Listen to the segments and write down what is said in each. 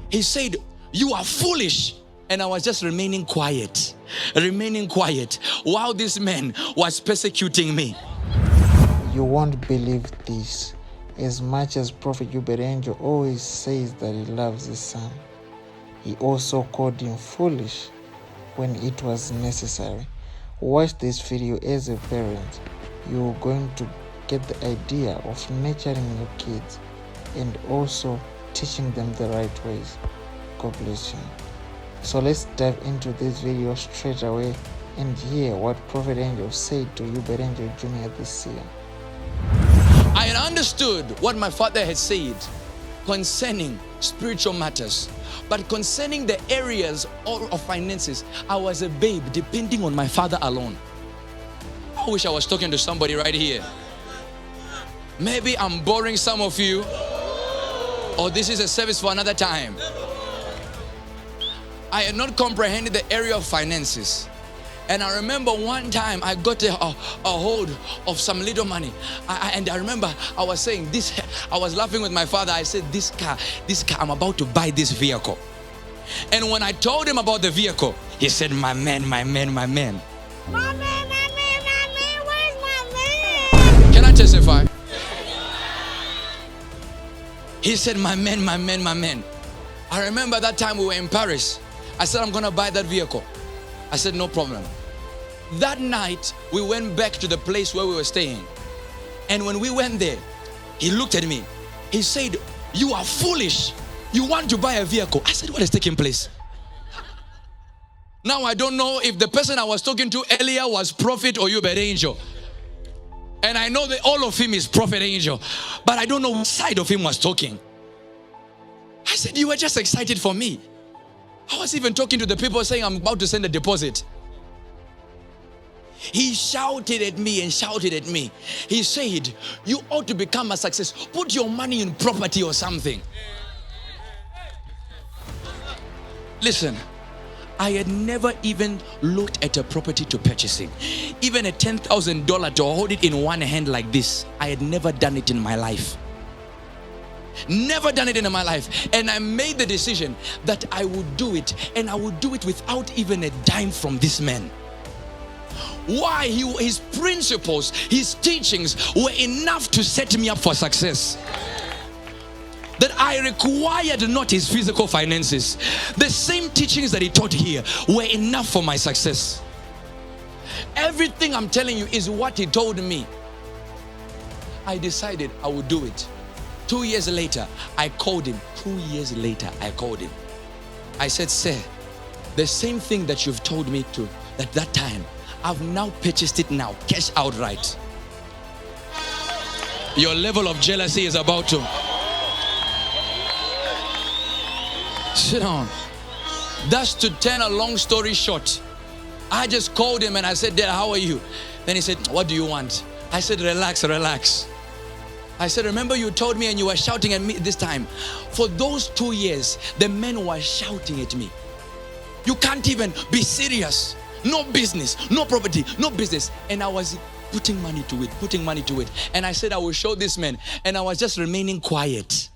He said, "You are foolish." And I was just remaining quiet while this man was persecuting me. You won't believe this. As much as Prophet Uebert always says that he loves his son, he also called him foolish when it was necessary. Watch this video as a parent. You're going to get the idea of nurturing your kids and also teaching them the right ways. God bless you. So let's dive into this video straight away and hear what Prophet Angel said to Uebert Jr. this year. I had understood what my father had said concerning spiritual matters, but concerning the areas of finances, I was a babe depending on my father alone. I wish I was talking to somebody right here. Maybe I'm boring some of you, or this is a service for another time. I had not comprehended the area of finances. And I remember one time I got a hold of some little money. And I remember I was saying this, I was laughing with my father. I said, this car, I'm about to buy this vehicle. And when I told him about the vehicle, he said, my man. My man, where's my man? Can I testify? He said, my man. I remember that time we were in Paris. I said, I'm gonna buy that vehicle. I said, no problem. That night, we went back to the place where we were staying. And when we went there, he looked at me. He said, you are foolish. You want to buy a vehicle. I said, what is taking place? Now, I don't know if the person I was talking to earlier was Prophet or Uebert Angel. And I know that all of him is Prophet Angel. But I don't know which side of him was talking. I said, you were just excited for me. I was even talking to the people saying, I'm about to send a deposit. He shouted at me and shouted at me. He said, you ought to become a success. Put your money in property or something. Listen, I had never even looked at a property to purchasing. Even a $10,000 to hold it in one hand like this. I had never done it in my life. Never done it in my life. And I made the decision that I would do it. And I would do it without even a dime from this man. Why? His principles, his teachings were enough to set me up for success. That I required not his physical finances. The same teachings that he taught here were enough for my success. Everything I'm telling you is what he told me. I decided I would do it. 2 years later, I called him. 2 years later, I called him. I said, sir, the same thing that you've told me to at that time, I've now purchased it now, cash outright. Your level of jealousy is about to... Sit down. That's to turn a long story short. I just called him and I said, Dad, how are you? Then he said, what do you want? I said, relax. I said, remember you told me and you were shouting at me this time. For those 2 years, the men were shouting at me. You can't even be serious. No business, no property, no business. And I was putting money to it. And I said, I will show this man. And I was just remaining quiet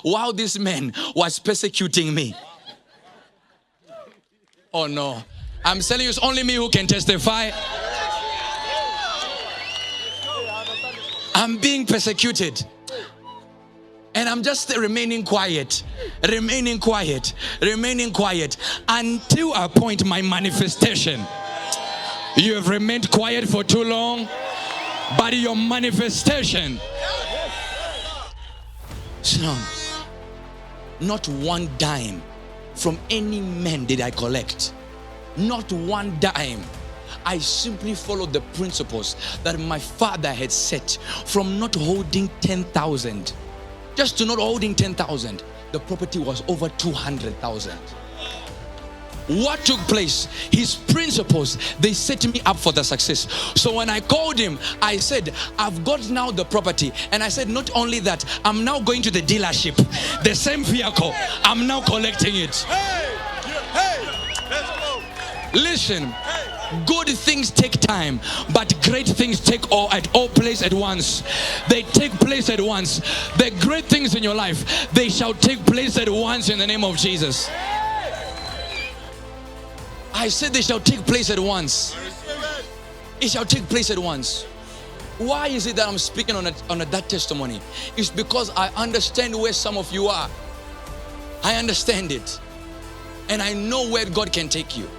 while this man was persecuting me. Oh no. I'm telling you, it's only me who can testify. I'm being persecuted. And I'm just remaining quiet until I point my manifestation. You have remained quiet for too long, but your manifestation. So, not one dime from any man did I collect. Not one dime. I simply followed the principles that my father had set from not holding 10,000. Just to not holding 10,000, the property was over 200,000. What took place? His principles, they set me up for the success. So when I called him, I said, I've got now the property. And I said, not only that, I'm now going to the dealership. The same vehicle, I'm now collecting it. Hey, let's go. Listen, Good things take time, but great things take all place at once. They take place at once. The great things in your life, they shall take place at once in the name of Jesus. I said they shall take place at once. It shall take place at once. Why is it that I'm speaking on that testimony? It's because I understand where some of you are. I understand it. And I know where God can take you.